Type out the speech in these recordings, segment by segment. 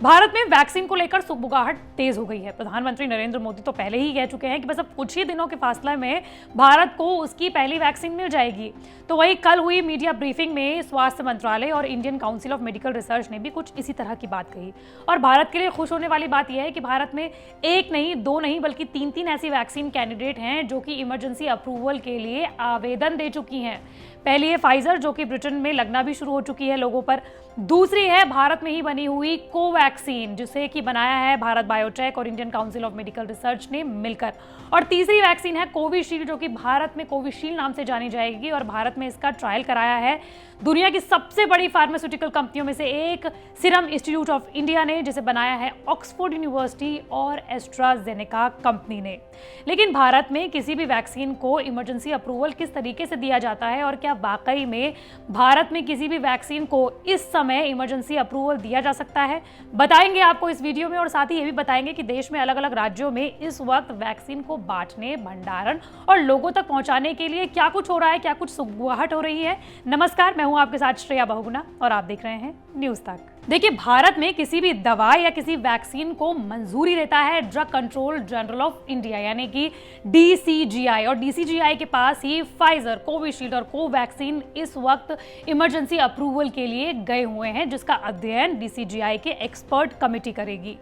भारत में वैक्सीन को लेकर सुगबुगाहट तेज हो गई है। प्रधानमंत्री नरेंद्र मोदी तो पहले ही कह चुके हैं कि बस अब कुछ ही दिनों के फासले में भारत को उसकी पहली वैक्सीन मिल जाएगी। तो वहीं कल हुई मीडिया ब्रीफिंग में स्वास्थ्य मंत्रालय और Indian council of medical research ने भी कुछ इसी तरह की बात कही। और भारत के लिए खुश होने वाली बात यह है कि भारत में एक नहीं, दो नहीं, बल्कि तीन ऐसी वैक्सीन कैंडिडेट हैं जो कि इमरजेंसी अप्रूवल के लिए आवेदन दे चुकी हैं। पहली है फाइजर, जो कि ब्रिटेन में लगना भी शुरू हो चुकी है लोगों पर। दूसरी है भारत में ही बनी हुई कोवैक्सीन, जिसे कि बनाया है भारत बायोटेक और Indian council of medical research ने मिलकर। और तीसरी वैक्सीन है कोविशील्ड, जो कि भारत में कोविशील्ड नाम से जानी जाएगी और भारत में इसका ट्रायल कराया है दुनिया की सबसे बड़ी फार्मास्यूटिकल कंपनियों में से एक सीरम इंस्टीट्यूट ऑफ इंडिया ने, जिसे बनाया है ऑक्सफोर्ड यूनिवर्सिटी और एस्ट्राजेनेका कंपनी ने। लेकिन भारत में किसी भी वैक्सीन को इमरजेंसी अप्रूवल किस तरीके से दिया जाता है और क्या वाकई में भारत में किसी भी वैक्सीन को इस समय इमरजेंसी अप्रूवल दिया जा सकता है, बताएंगे आपको इस वीडियो में। और साथ ही ये भी बताएंगे कि देश में अलग अलग राज्यों में इस वक्त वैक्सीन को बांटने, भंडारण और लोगों तक पहुंचाने के लिए क्या कुछ हो रहा है, क्या कुछ सुगबुगाहट हो रही है। नमस्कार, मैं हूं आपके साथ श्रेया बहुगुणा और आप देख रहे हैं न्यूज तक। देखिए, भारत में किसी भी दवा या किसी वैक्सीन को मंजूरी देता है drug control general of India यानी कि DCGI, और DCGI के पास ही फाइजर, कोविशील्ड और कोवैक्सीन इस वक्त इमरजेंसी अप्रूवल के लिए गए हुए हैं, जिसका अध्ययन DCGI के एक्सपर्ट कमेटी करेगी।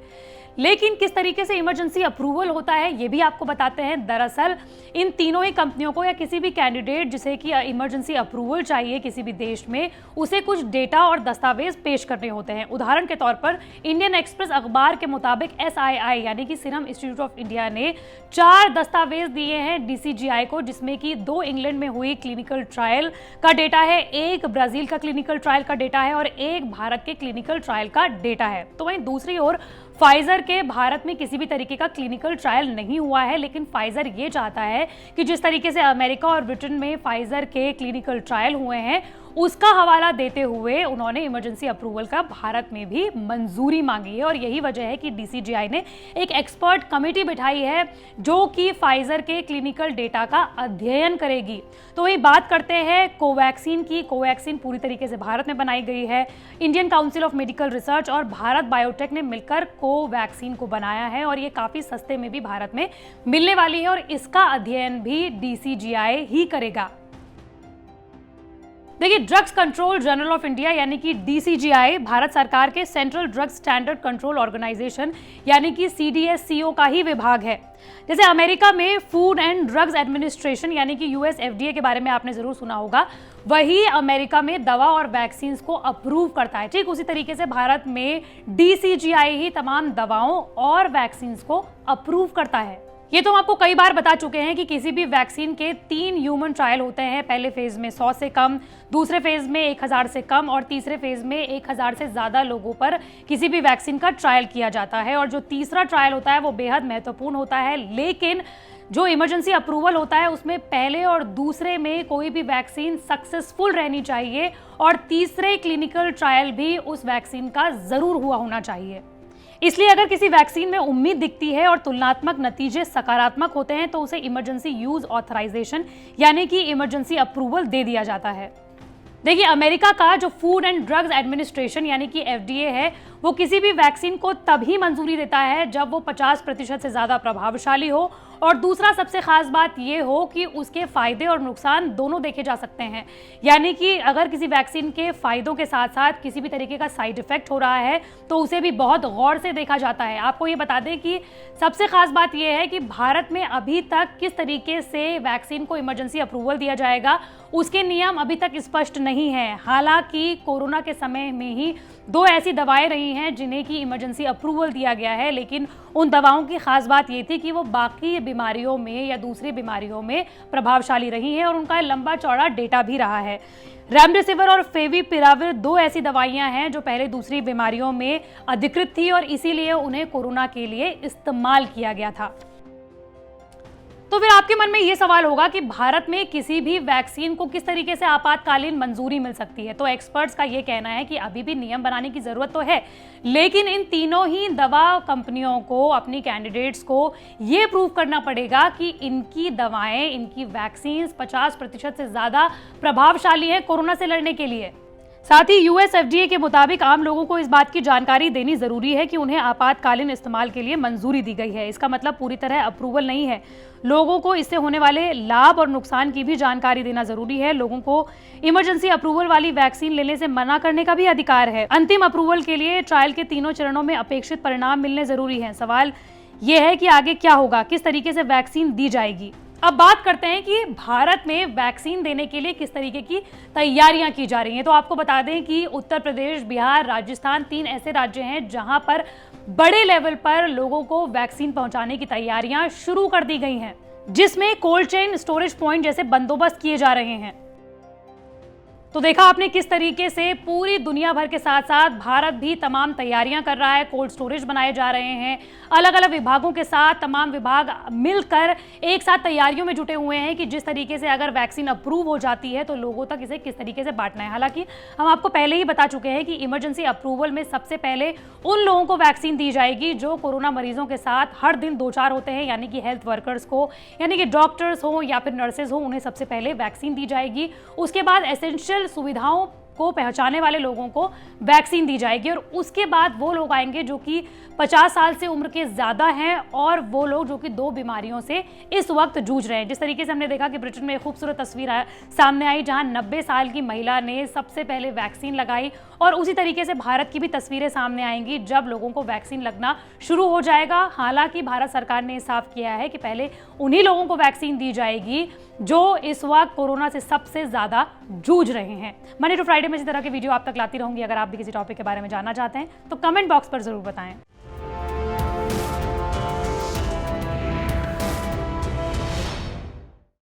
लेकिन किस तरीके से इमरजेंसी अप्रूवल होता है ये भी आपको बताते हैं। दरअसल इन तीनों ही कंपनियों को या किसी भी कैंडिडेट जिसे कि इमरजेंसी अप्रूवल चाहिए किसी भी देश में, उसे कुछ डेटा और दस्तावेज पेश करने होते हैं। उदाहरण के तौर पर इंडियन एक्सप्रेस अखबार के मुताबिक SII यानी कि सीरम इंस्टीट्यूट ऑफ इंडिया ने 4 दस्तावेज दिए हैं DCGI को, जिसमें कि 2 इंग्लैंड में हुई क्लिनिकल ट्रायल का डेटा है, 1 ब्राजील का क्लिनिकल ट्रायल का डेटा है और 1 भारत के क्लिनिकल ट्रायल का डेटा है। तो वहीं दूसरी ओर फाइजर के भारत में किसी भी तरीके का क्लिनिकल ट्रायल नहीं हुआ है, लेकिन फाइजर ये चाहता है कि जिस तरीके से अमेरिका और ब्रिटेन में फाइजर के क्लिनिकल ट्रायल हुए हैं उसका हवाला देते हुए उन्होंने इमरजेंसी अप्रूवल का भारत में भी मंजूरी मांगी है। और यही वजह है कि DCGI ने एक एक्सपर्ट कमेटी बिठाई है जो कि फाइजर के क्लिनिकल डेटा का अध्ययन करेगी। तो वही बात करते हैं कोवैक्सीन की। कोवैक्सीन पूरी तरीके से भारत में बनाई गई है। Indian council of medical research और भारत बायोटेक ने मिलकर कोवैक्सीन को बनाया है और ये काफी सस्ते में भी भारत में मिलने वाली है और इसका अध्ययन भी DCGI ही करेगा। देखिए, drugs control general of India यानी कि DCGI भारत सरकार के central drug standard control organisation यानी कि CDSCO का ही विभाग है। जैसे अमेरिका में फूड एंड ड्रग्स एडमिनिस्ट्रेशन यानी कि US FDA के बारे में आपने जरूर सुना होगा, वही अमेरिका में दवा और वैक्सीन को अप्रूव करता है। ठीक उसी तरीके से भारत में DCGI ही तमाम दवाओं और वैक्सीन को अप्रूव करता है। ये तो हम आपको कई बार बता चुके हैं कि किसी भी वैक्सीन के 3 ह्यूमन ट्रायल होते हैं। पहले फेज में 100 से कम, दूसरे फेज में 1000 से कम और तीसरे फेज में 1000 से ज्यादा लोगों पर किसी भी वैक्सीन का ट्रायल किया जाता है। और जो तीसरा ट्रायल होता है वो बेहद महत्वपूर्ण होता है। लेकिन जो इमरजेंसी अप्रूवल होता है उसमें पहले और दूसरे में कोई भी वैक्सीन सक्सेसफुल रहनी चाहिए और तीसरे क्लिनिकल ट्रायल भी उस वैक्सीन का जरूर हुआ होना चाहिए। इसलिए अगर किसी वैक्सीन में उम्मीद दिखती है और तुलनात्मक नतीजे सकारात्मक होते हैं तो उसे इमरजेंसी यूज ऑथराइजेशन यानी कि इमरजेंसी अप्रूवल दे दिया जाता है। देखिए, अमेरिका का जो फूड एंड ड्रग्स एडमिनिस्ट्रेशन यानी कि FDA है, वो किसी भी वैक्सीन को तभी मंजूरी देता है जब वो 50% से ज़्यादा प्रभावशाली हो और दूसरा सबसे खास बात ये हो कि उसके फायदे और नुकसान दोनों देखे जा सकते हैं। यानी कि अगर किसी वैक्सीन के फायदों के साथ साथ किसी भी तरीके का साइड इफेक्ट हो रहा है तो उसे भी बहुत गौर से देखा जाता है। आपको ये बता दें कि सबसे खास बात यह है कि भारत में अभी तक किस तरीके से वैक्सीन को इमरजेंसी अप्रूवल दिया जाएगा उसके नियम अभी तक स्पष्ट नहीं है। हालांकि कोरोना के समय में ही 2 ऐसी दवाएं रही हैं जिन्हें की इमरजेंसी अप्रूवल दिया गया है, लेकिन उन दवाओं की खास बात ये थी कि वो बाकी बीमारियों में या दूसरी बीमारियों में प्रभावशाली रही हैं और उनका लंबा चौड़ा डेटा भी रहा है। रेमडेसिविर और फेविपिराविर 2 ऐसी दवाइयां हैं जो पहले दूसरी बीमारियों में अधिकृत थी और इसीलिए उन्हें कोरोना के लिए इस्तेमाल किया गया था। तो फिर आपके मन में ये सवाल होगा कि भारत में किसी भी वैक्सीन को किस तरीके से आपातकालीन मंजूरी मिल सकती है। तो एक्सपर्ट्स का ये कहना है कि अभी भी नियम बनाने की जरूरत तो है, लेकिन इन तीनों ही दवा कंपनियों को अपनी कैंडिडेट्स को ये प्रूव करना पड़ेगा कि इनकी दवाएं, इनकी वैक्सीन 50% से ज्यादा प्रभावशाली है कोरोना से लड़ने के लिए। साथ ही यूएस एफडीए के मुताबिक आम लोगों को इस बात की जानकारी देनी जरूरी है कि उन्हें आपातकालीन इस्तेमाल के लिए मंजूरी दी गई है। इसका मतलब पूरी तरह अप्रूवल नहीं है। लोगों को इससे होने वाले लाभ और नुकसान की भी जानकारी देना जरूरी है। लोगों को इमरजेंसी अप्रूवल वाली वैक्सीन लेने से मना करने का भी अधिकार है। अंतिम अप्रूवल के लिए ट्रायल के तीनों चरणों में अपेक्षित परिणाम मिलने जरूरी है। सवाल यह है कि आगे क्या होगा, किस तरीके से वैक्सीन दी जाएगी। अब बात करते हैं कि भारत में वैक्सीन देने के लिए किस तरीके की तैयारियां की जा रही हैं। तो आपको बता दें कि उत्तर प्रदेश, बिहार, राजस्थान 3 ऐसे राज्य हैं जहां पर बड़े लेवल पर लोगों को वैक्सीन पहुंचाने की तैयारियां शुरू कर दी गई हैं, जिसमें कोल्ड चेन स्टोरेज पॉइंट जैसे बंदोबस्त किए जा रहे हैं। तो देखा आपने किस तरीके से पूरी दुनिया भर के साथ साथ भारत भी तमाम तैयारियां कर रहा है। कोल्ड स्टोरेज बनाए जा रहे हैं, अलग अलग विभागों के साथ तमाम विभाग मिलकर एक साथ तैयारियों में जुटे हुए हैं कि जिस तरीके से अगर वैक्सीन अप्रूव हो जाती है तो लोगों तक इसे किस तरीके से बांटना है। हालांकि हम आपको पहले ही बता चुके हैं कि इमरजेंसी अप्रूवल में सबसे पहले उन लोगों को वैक्सीन दी जाएगी जो कोरोना मरीजों के साथ हर दिन 2-4 होते हैं, यानी कि हेल्थ वर्कर्स को, यानी कि डॉक्टर्स हो या फिर नर्सेज हो, उन्हें सबसे पहले वैक्सीन दी जाएगी। उसके बाद एसेंशियल सुविधाओं को पहचाने वाले लोगों को वैक्सीन दी जाएगी और उसके बाद वो लोग आएंगे जो कि 50 साल से उम्र के ज्यादा हैं और वो लोग जो कि 2 बीमारियों से इस वक्त जूझ रहे हैं। जिस तरीके से हमने देखा कि ब्रिटेन में एक खूबसूरत तस्वीर सामने आई जहां 90 साल की महिला ने सबसे पहले वैक्सीन लगाई और उसी तरीके से भारत की भी तस्वीरें सामने आएंगी जब लोगों को वैक्सीन लगना शुरू हो जाएगा। हालांकि भारत सरकार ने साफ किया है कि पहले उन्हीं लोगों को वैक्सीन दी जाएगी जो इस वक्त कोरोना से सबसे ज्यादा जूझ रहे हैं। मंडे टू फ्राइडे में इसी तरह के वीडियो आप तक लाती रहूंगी। अगर आप भी किसी टॉपिक के बारे में जानना चाहते हैं तो कमेंट बॉक्स पर जरूर बताएं।